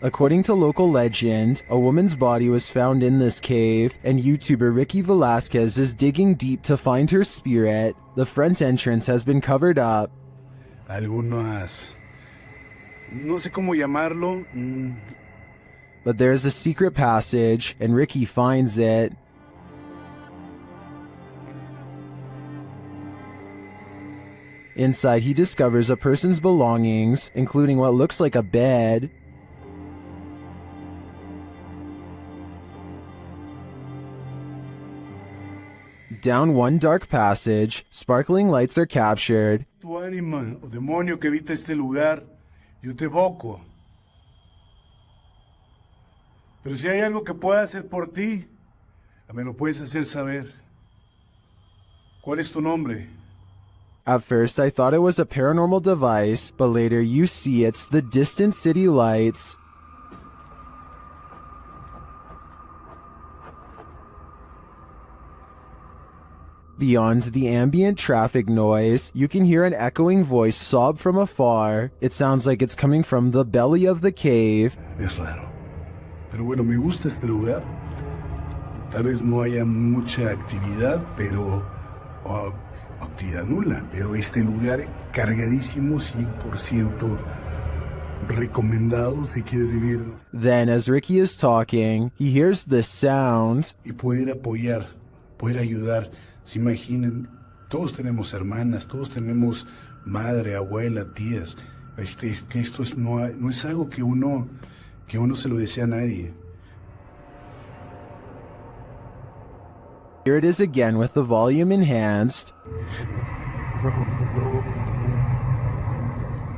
According to local legend, a woman's body was found in this cave, and YouTuber Ricky Velasquez is digging deep to find her spirit. The front entrance has been covered up. Algunas... no sé cómo llamarlo. But there is a secret passage, and Ricky finds it. Inside, he discovers a person's belongings, including what looks like a bed. Down one dark passage, sparkling lights are captured. Tu ánima o demonio que habita este lugar, yo te evoco. Pero si hay algo que pueda hacer por ti, me lo puedes hacer saber. ¿Cuál es tu nombre? At first, I thought it was a paranormal device, but later you see it's the distant city lights. Beyond the ambient traffic noise, you can hear an echoing voice sob from afar. It sounds like it's coming from the belly of the cave. Es raro. Pero bueno, me gusta este lugar. Tal vez no haya mucha actividad, pero... actividad nula. Pero este lugar cargadísimo, 100% recomendado si quieres vivir. Then, as Ricky is talking, he hears this sound. Y poder apoyar, poder ayudar. Se imaginen, todos tenemos hermanas, todos tenemos madre, abuela, tías. Que esto no es algo que uno se lo desea a nadie. Here it is again with the volume enhanced.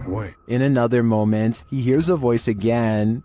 Boy. In another moment, he hears a voice again.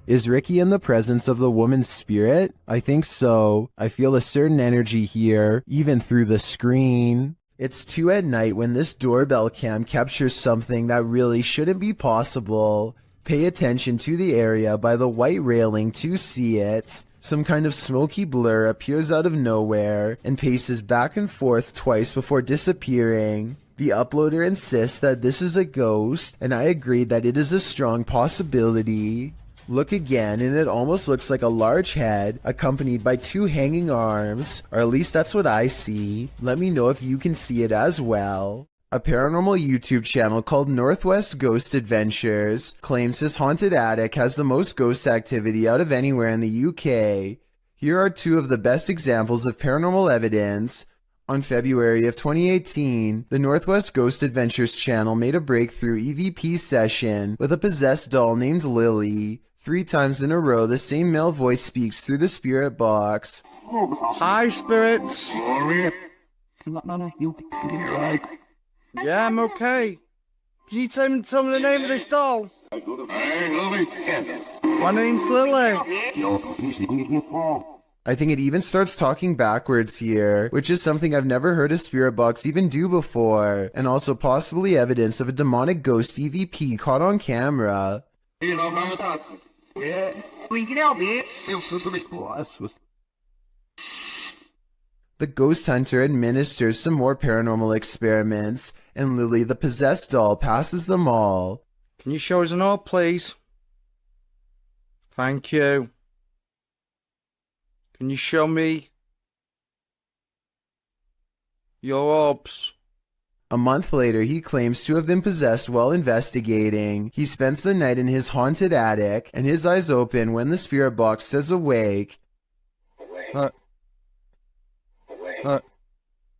Is Ricky in the presence of the woman's spirit? I think so. I feel a certain energy here, even through the screen. It's 2 at night when this doorbell cam captures something that really shouldn't be possible. Pay attention to the area by the white railing to see it. Some kind of smoky blur appears out of nowhere and paces back and forth twice before disappearing. The uploader insists that this is a ghost, and I agree that it is a strong possibility. Look again, and it almost looks like a large head accompanied by 2 hanging arms, or at least that's what I see. Let me know if you can see it as well. A paranormal YouTube channel called Northwest Ghost Adventures claims his haunted attic has the most ghost activity out of anywhere in the UK. Here are 2 of the best examples of paranormal evidence. On February of 2018, the Northwest Ghost Adventures channel made a breakthrough EVP session with a possessed doll named Lily. 3 times in a row, the same male voice speaks through the spirit box. Hi, spirits. Yeah, I'm okay. Can you tell me the name of this doll? My name's Lily. I think it even starts talking backwards here, which is something I've never heard a spirit box even do before, and also possibly evidence of a demonic ghost EVP caught on camera. The ghost hunter administers some more paranormal experiments, and Lily the possessed doll passes them all. Can you show us an orb, please? Thank you. Can you show me your orbs? A month later, he claims to have been possessed while investigating. He spends the night in his haunted attic, and his eyes open when the spirit box says awake.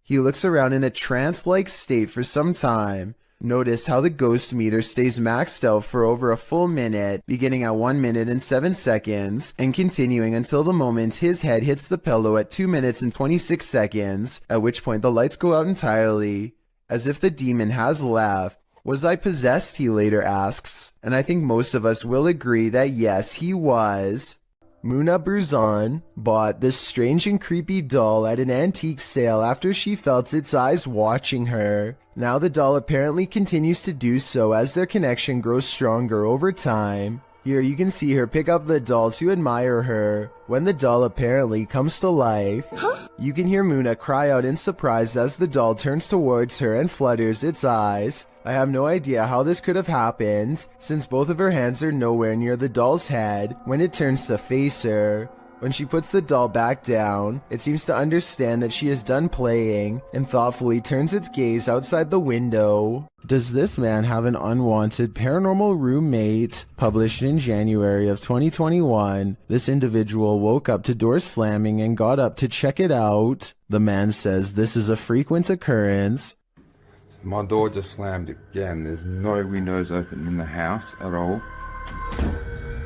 He looks around in a trance-like state for some time. Notice how the ghost meter stays maxed out for over a full minute, beginning at 1 minute and 7 seconds, and continuing until the moment his head hits the pillow at 2 minutes and 26 seconds, at which point the lights go out entirely. As if the demon has left. Was I possessed, he later asks, and I think most of us will agree that yes, he was. Muna Bruzan bought this strange and creepy doll at an antique sale after she felt its eyes watching her. Now the doll apparently continues to do so as their connection grows stronger over time. Here you can see her pick up the doll to admire her. When the doll apparently comes to life, you can hear Muna cry out in surprise as the doll turns towards her and flutters its eyes. I have no idea how this could have happened, since both of her hands are nowhere near the doll's head when it turns to face her. When she puts the doll back down, it seems to understand that she is done playing and thoughtfully turns its gaze outside the window. Does this man have an unwanted paranormal roommate? Published in January of 2021, this individual woke up to doors slamming and got up to check it out. The man says this is a frequent occurrence. My door just slammed again. There's no windows open in the house at all.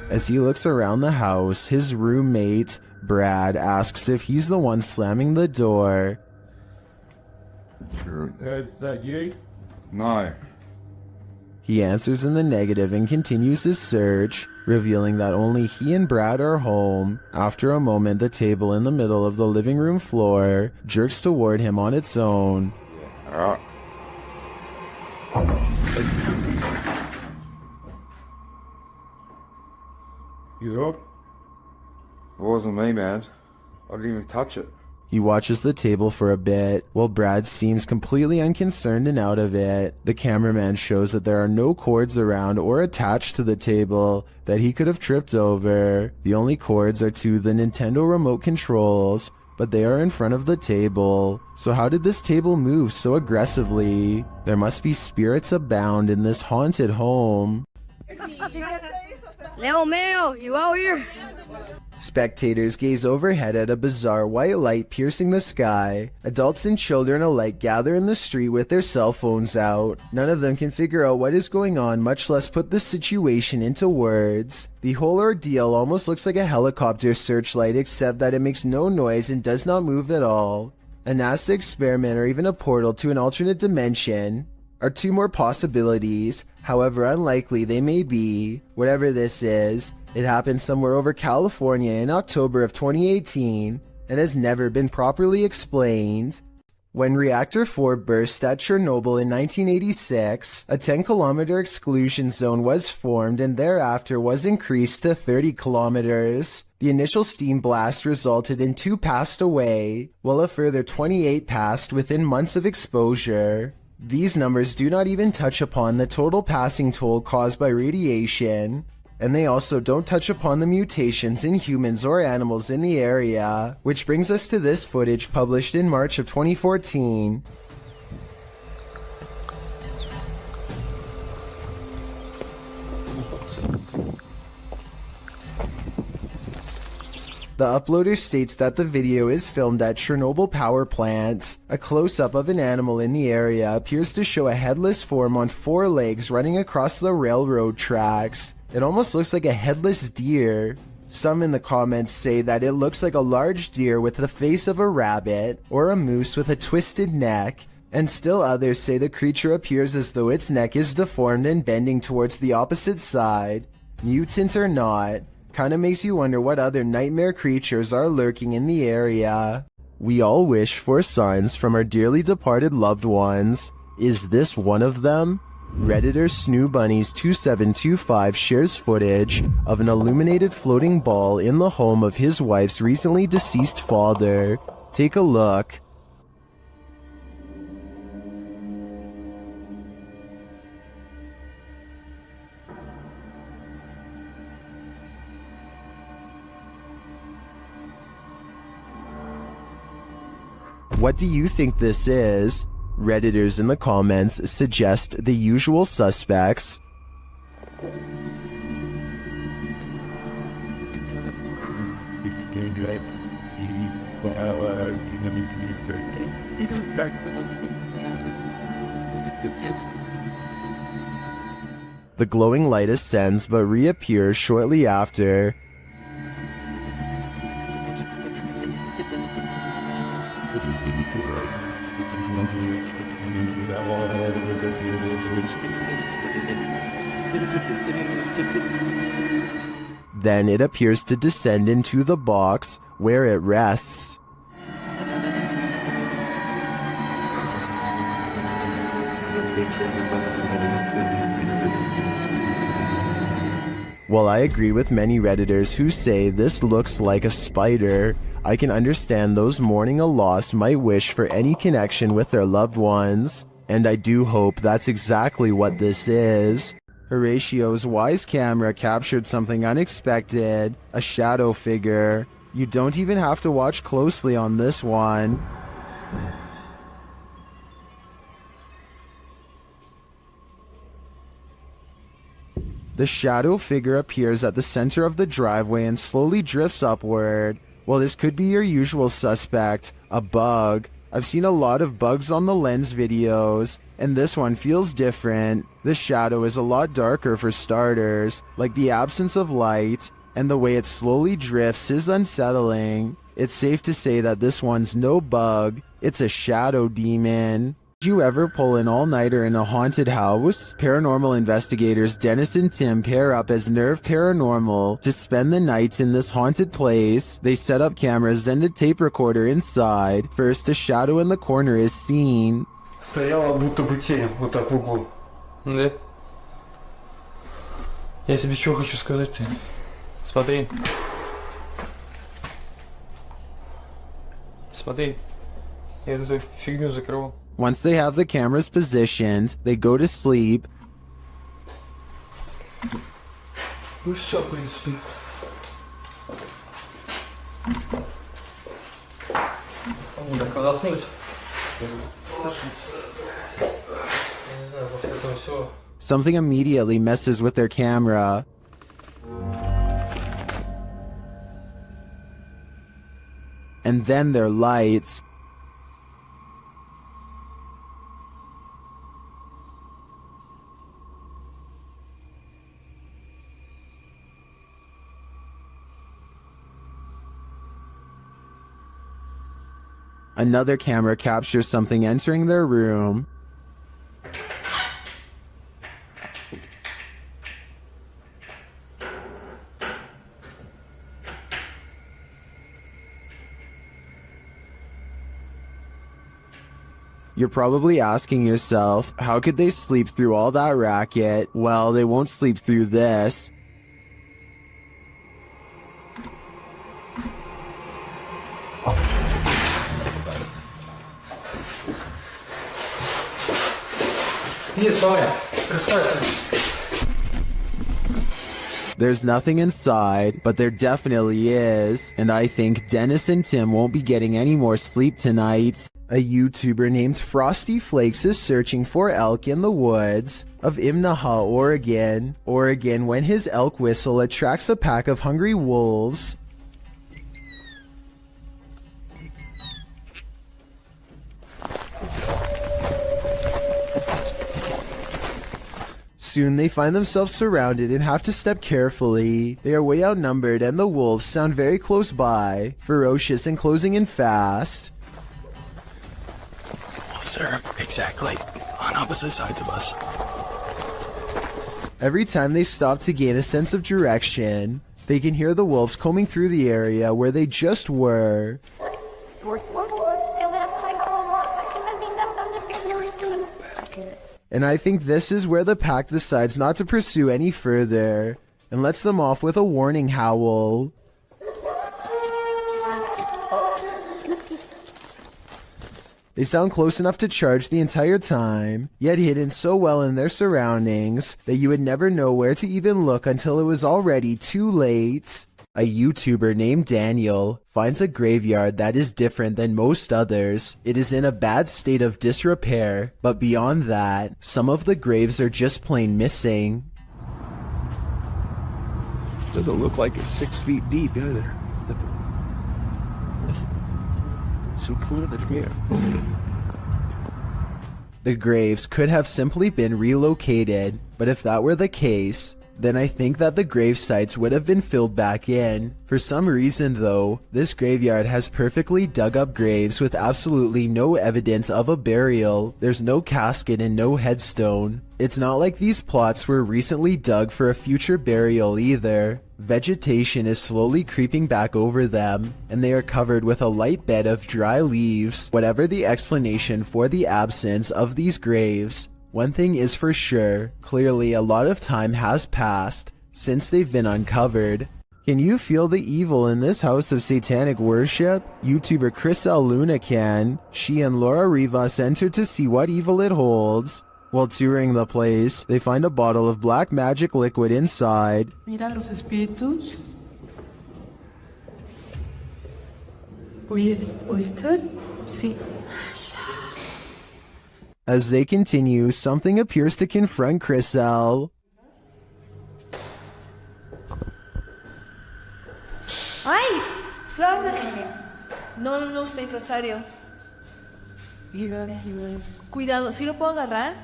As he looks around the house, his roommate, Brad, asks if he's the one slamming the door. That you? No. He answers in the negative and continues his search, revealing that only he and Brad are home. After a moment, the table in the middle of the living room floor jerks toward him on its own. Alright. You up? It wasn't me, man. I didn't even touch it. He watches the table for a bit, while Brad seems completely unconcerned and out of it. The cameraman shows that there are no cords around or attached to the table that he could have tripped over. The only cords are to the Nintendo remote controls, but they are in front of the table. So how did this table move so aggressively? There must be spirits abound in this haunted home. Leo Mayo, you out here? Spectators gaze overhead at a bizarre white light piercing the sky. Adults and children alike gather in the street with their cell phones out. None of them can figure out what is going on, much less put the situation into words. The whole ordeal almost looks like a helicopter searchlight, except that it makes no noise and does not move at all. A NASA experiment or even a portal to an alternate dimension are two more possibilities, however unlikely they may be. Whatever this is, it happened somewhere over California in October of 2018 and has never been properly explained. When Reactor 4 burst at Chernobyl in 1986, a 10-kilometer exclusion zone was formed and thereafter was increased to 30 kilometers. The initial steam blast resulted in 2 passed away, while a further 28 passed within months of exposure. These numbers do not even touch upon the total passing toll caused by radiation, and they also don't touch upon the mutations in humans or animals in the area, which brings us to this footage published in March of 2014. The uploader states that the video is filmed at Chernobyl power plant. A close-up of an animal in the area appears to show a headless form on 4 legs running across the railroad tracks. It almost looks like a headless deer. Some in the comments say that it looks like a large deer with the face of a rabbit, or a moose with a twisted neck, and still others say the creature appears as though its neck is deformed and bending towards the opposite side. Mutant or not, kinda makes you wonder what other nightmare creatures are lurking in the area. We all wish for signs from our dearly departed loved ones. Is this one of them? Redditor SnooBunnies2725 shares footage of an illuminated floating ball in the home of his wife's recently deceased father. Take a look. What do you think this is? Redditors in the comments suggest the usual suspects. The glowing light ascends but reappears shortly after. Then it appears to descend into the box where it rests. While I agree with many Redditors who say this looks like a spider, I can understand those mourning a loss might wish for any connection with their loved ones, and I do hope that's exactly what this is. Horatio's wise camera captured something unexpected, a shadow figure. You don't even have to watch closely on this one. The shadow figure appears at the center of the driveway and slowly drifts upward. Well, this could be your usual suspect, a bug. I've seen a lot of bugs on the lens videos, and this one feels different. The shadow is a lot darker for starters, like the absence of light, and the way it slowly drifts is unsettling. It's safe to say that this one's no bug, it's a shadow demon. Did you ever pull an all-nighter in a haunted house? Paranormal investigators Dennis and Tim pair up as Nerve Paranormal to spend the night in this haunted place. They set up cameras and a tape recorder inside. First, a shadow in the corner is seen. Стояла будто бы тень, вот так в углу. Да? Я тебе что хочу сказать-то? Смотри. Смотри. Я эту фигню закрывал. Once they have the cameras positioned, they go to sleep. Ну все, в принципе. Так, заснуть. Я не знаю, после этого всего. Something immediately messes with their camera. And then their lights. Another camera captures something entering their room. You're probably asking yourself, how could they sleep through all that racket? Well, they won't sleep through this. There's nothing inside, but there definitely is, and I think Dennis and Tim won't be getting any more sleep tonight. A YouTuber named Frosty Flakes is searching for elk in the woods of Imnaha, Oregon, when his elk whistle attracts a pack of hungry wolves. Soon they find themselves surrounded and have to step carefully. They are way outnumbered and the wolves sound very close by, ferocious and closing in fast. Wolves are exactly on opposite sides of us. Every time they stop to gain a sense of direction, they can hear the wolves combing through the area where they just were. And I think this is where the pack decides not to pursue any further and lets them off with a warning howl. They sound close enough to charge the entire time, yet hidden so well in their surroundings that you would never know where to even look until it was already too late. A YouTuber named Daniel finds a graveyard that is different than most others. It is in a bad state of disrepair, but beyond that, some of the graves are just plain missing. Doesn't look like it's 6 feet deep either. So clear that here. The graves could have simply been relocated, but if that were the case, then I think that the grave sites would have been filled back in. For some reason though, this graveyard has perfectly dug up graves with absolutely no evidence of a burial. There's no casket and no headstone. It's not like these plots were recently dug for a future burial either. Vegetation is slowly creeping back over them, and they are covered with a light bed of dry leaves. Whatever the explanation for the absence of these graves, one thing is for sure, clearly a lot of time has passed, since they've been uncovered. Can you feel the evil in this house of satanic worship? YouTuber Chriselle Luna can. She and Laura Rivas enter to see what evil it holds. While touring the place, they find a bottle of black magic liquid inside. Mira los espíritus. ¿Oíste? Sí. As they continue, something appears to confront Chriselle. ¡Ay! ¡Flor! No, estoy rosario. Cuidado, ¿sí lo puedo agarrar?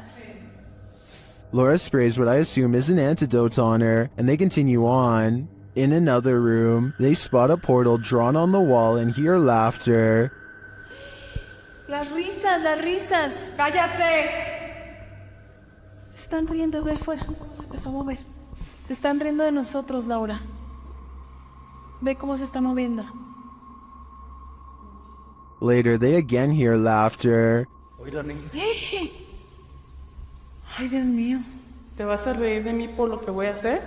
Laura sprays what I assume is an antidote on her, and they continue on. In another room, they spot a portal drawn on the wall and hear laughter. Las risas. ¡Cállate! Se están riendo, ve afuera. Se empezó a mover. Se están riendo de nosotros, Laura. Ve cómo se está moviendo. Later, they again hear laughter. Ay, Dios mío. ¿Te vas a reír de mí por lo que voy a hacer?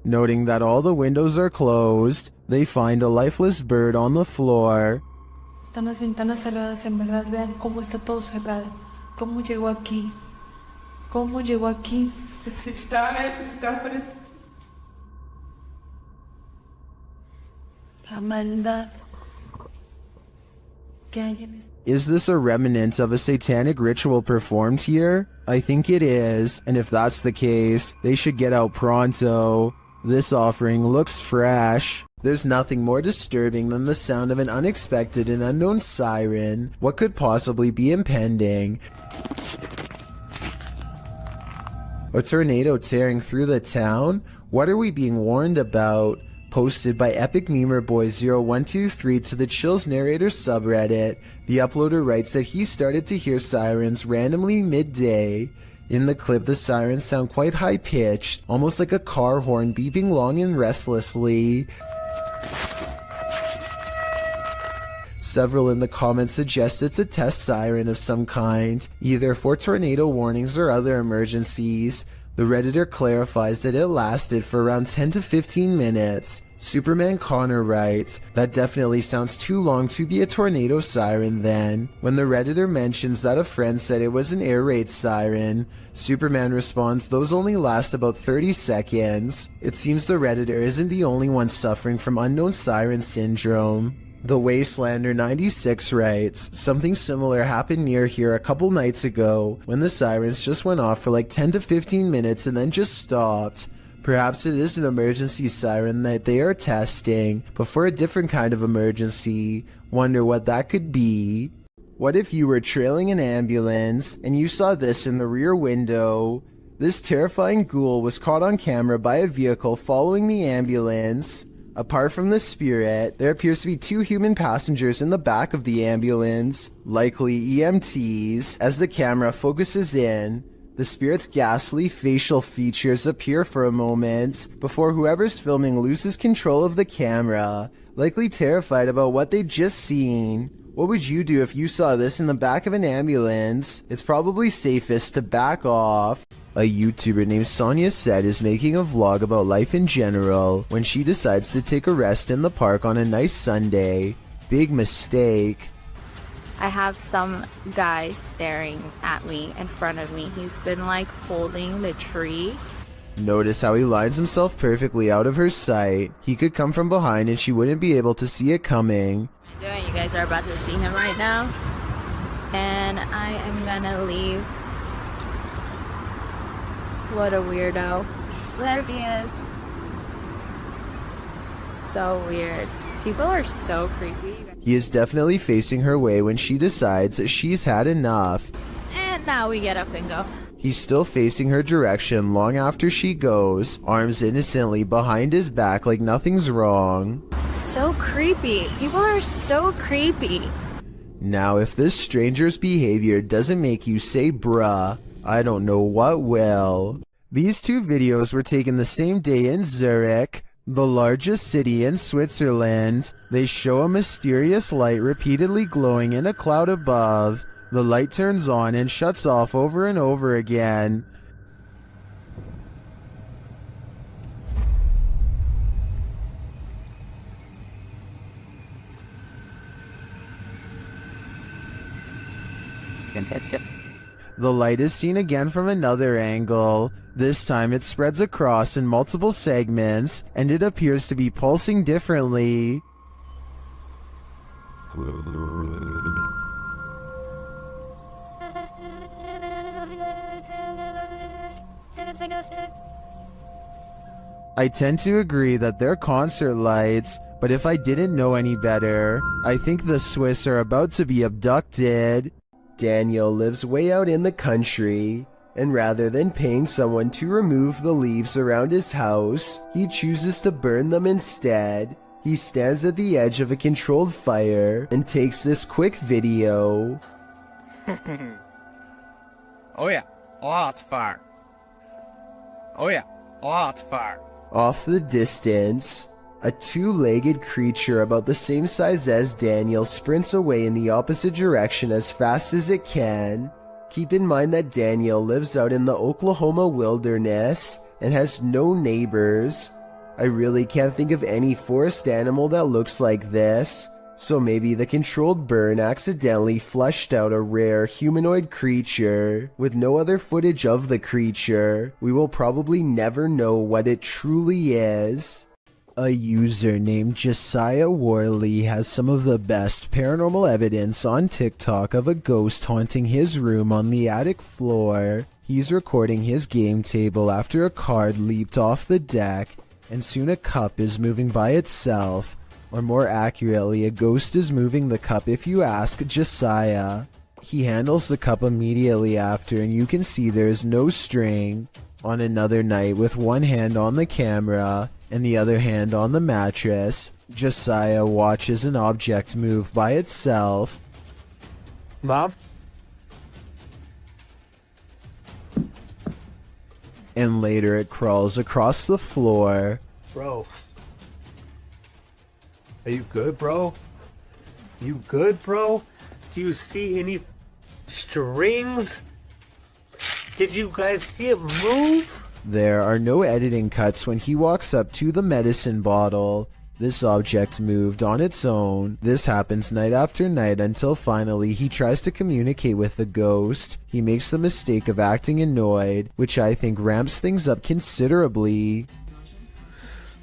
Noting that all the windows are closed, they find a lifeless bird on the floor. Están las ventanas cerradas, en verdad. Vean cómo está todo cerrado. ¿Cómo llegó aquí? ¿Cómo llegó aquí? Está fresco. La maldad que hay en este... Is this a remnant of a satanic ritual performed here? I think it is, and if that's the case, they should get out pronto. This offering looks fresh. There's nothing more disturbing than the sound of an unexpected and unknown siren. What could possibly be impending? A tornado tearing through the town? What are we being warned about? Posted by Epic Memer Boy 0123 to the Chills Narrator subreddit, the uploader writes that he started to hear sirens randomly midday. In the clip, the sirens sound quite high-pitched, almost like a car horn beeping long and restlessly. Several in the comments suggest it's a test siren of some kind, either for tornado warnings or other emergencies. The Redditor clarifies that it lasted for around 10 to 15 minutes. Superman Connor writes, that definitely sounds too long to be a tornado siren then. When the Redditor mentions that a friend said it was an air raid siren, Superman responds those only last about 30 seconds. It seems the Redditor isn't the only one suffering from unknown siren syndrome. The Wastelander 96 writes, something similar happened near here a couple nights ago when the sirens just went off for like 10 to 15 minutes and then just stopped. Perhaps it is an emergency siren that they are testing, but for a different kind of emergency. Wonder what that could be. What if you were trailing an ambulance and you saw this in the rear window? This terrifying ghoul was caught on camera by a vehicle following the ambulance. Apart from the spirit, there appears to be two human passengers in the back of the ambulance, likely EMTs. As the camera focuses in, the spirit's ghastly facial features appear for a moment before whoever's filming loses control of the camera, likely terrified about what they'd just seen. What would you do if you saw this in the back of an ambulance? It's probably safest to back off. A YouTuber named Sonia Said is making a vlog about life in general when she decides to take a rest in the park on a nice Sunday. Big mistake. I have some guy staring at me in front of me. He's been like holding the tree. Notice how he lines himself perfectly out of her sight. He could come from behind and she wouldn't be able to see it coming. You guys are about to see him right now. And I am gonna leave. What a weirdo. There he is. So weird. People are so creepy. He is definitely facing her way when she decides that she's had enough. And now we get up and go. He's still facing her direction long after she goes, arms innocently behind his back like nothing's wrong. So creepy. People are so creepy. Now, if this stranger's behavior doesn't make you say bruh, I don't know what will. These two videos were taken the same day in Zurich, the largest city in Switzerland. They show a mysterious light repeatedly glowing in a cloud above. The light turns on and shuts off over and over again. The light is seen again from another angle. This time it spreads across in multiple segments, and it appears to be pulsing differently. I tend to agree that they're concert lights, but if I didn't know any better, I think the Swiss are about to be abducted. Daniel lives way out in the country, and rather than paying someone to remove the leaves around his house, he chooses to burn them instead. He stands at the edge of a controlled fire and takes this quick video. Oh yeah, lots of fire. Oh yeah, lots of fire. Off the distance, a two-legged creature about the same size as Daniel sprints away in the opposite direction as fast as it can. Keep in mind that Daniel lives out in the Oklahoma wilderness and has no neighbors. I really can't think of any forest animal that looks like this, so maybe the controlled burn accidentally flushed out a rare humanoid creature. With no other footage of the creature, we will probably never know what it truly is. A user named Josiah Worley has some of the best paranormal evidence on TikTok of a ghost haunting his room on the attic floor. He's recording his game table after a card leaped off the deck, and soon a cup is moving by itself. Or more accurately, a ghost is moving the cup if you ask Josiah. He handles the cup immediately after, and you can see there is no string. On another night, with one hand on the camera and the other hand on the mattress, Josiah watches an object move by itself. Mom? And later it crawls across the floor. Bro. Are you good, bro? You good, bro? Do you see any strings? Did you guys see it move? There are no editing cuts when he walks up to the medicine bottle. This object moved on its own. This happens night after night until finally he tries to communicate with the ghost. He makes the mistake of acting annoyed, which I think ramps things up considerably.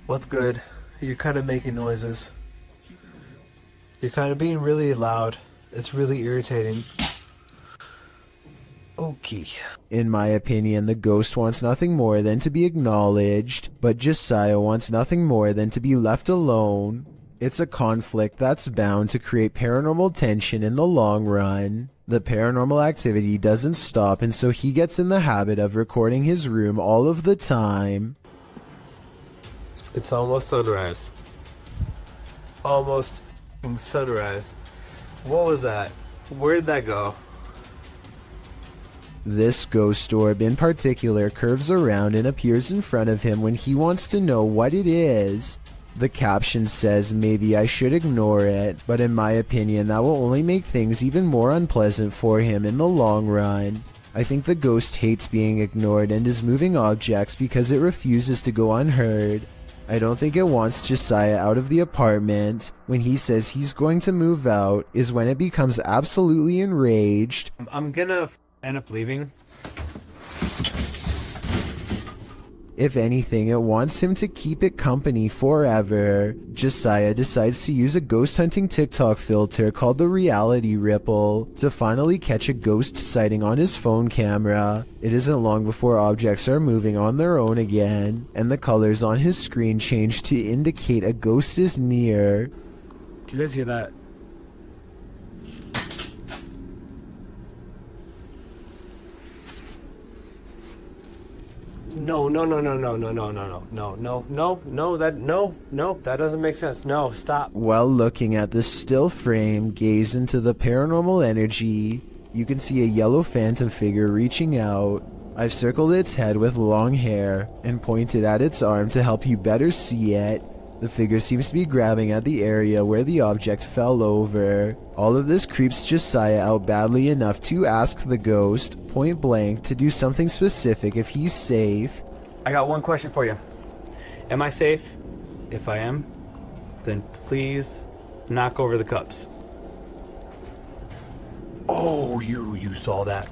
What's good? You're kind of making noises. You're kind of being really loud. It's really irritating. Okay. In my opinion, the ghost wants nothing more than to be acknowledged, but Josiah wants nothing more than to be left alone. It's a conflict that's bound to create paranormal tension in the long run. The paranormal activity doesn't stop, and so he gets in the habit of recording his room all of the time. It's almost sunrise. Almost sunrise. What was that? Where'd that go? This ghost orb in particular curves around and appears in front of him when he wants to know what it is. The caption says maybe I should ignore it, but in my opinion that will only make things even more unpleasant for him in the long run. I think the ghost hates being ignored and is moving objects because it refuses to go unheard. I don't think it wants Josiah out of the apartment. When he says he's going to move out is when it becomes absolutely enraged. I'm gonna end up leaving. If anything, it wants him to keep it company forever. Josiah decides to use a ghost hunting TikTok filter called the reality ripple to finally catch a ghost sighting on his phone camera. It isn't long before objects are moving on their own again, and the colors on his screen change to indicate a ghost is near. Do you guys hear that? No, that doesn't make sense. No, stop. While looking at the still frame, gaze into the paranormal energy, you can see a yellow phantom figure reaching out. I've circled its head with long hair and pointed at its arm to help you better see it. The figure seems to be grabbing at the area where the object fell over. All of this creeps Josiah out badly enough to ask the ghost, point blank, to do something specific if he's safe. I got one question for you. Am I safe? If I am, then please knock over the cups. Oh, you saw that.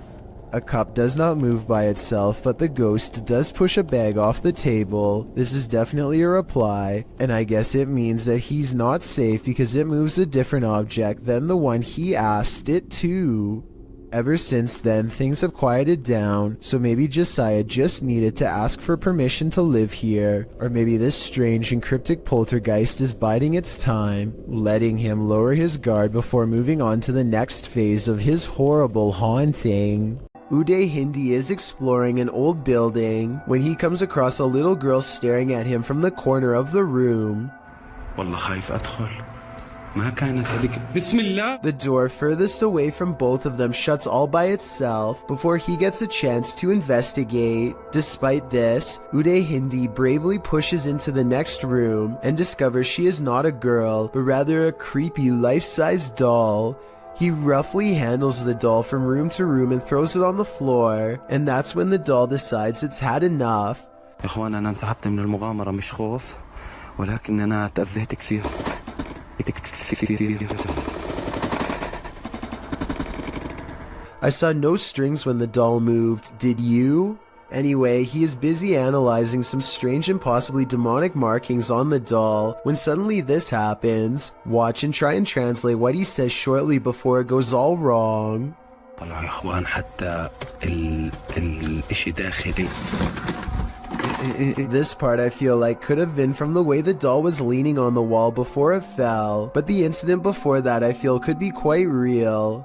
A cup does not move by itself, but the ghost does push a bag off the table. This is definitely a reply, and I guess it means that he's not safe because it moves a different object than the one he asked it to. Ever since then, things have quieted down, so maybe Josiah just needed to ask for permission to live here, or maybe this strange and cryptic poltergeist is biding its time, letting him lower his guard before moving on to the next phase of his horrible haunting. Uday Hindi is exploring an old building when he comes across a little girl staring at him from the corner of the room. The door furthest away from both of them shuts all by itself before he gets a chance to investigate. Despite this, Uday Hindi bravely pushes into the next room and discovers she is not a girl, but rather a creepy life-size doll. He roughly handles the doll from room to room and throws it on the floor, and that's when the doll decides it's had enough. I saw no strings when the doll moved, did you? Anyway, he is busy analyzing some strange and possibly demonic markings on the doll when suddenly this happens. Watch and try and translate what he says shortly before it goes all wrong. This part I feel like could have been from the way the doll was leaning on the wall before it fell, but the incident before that I feel could be quite real.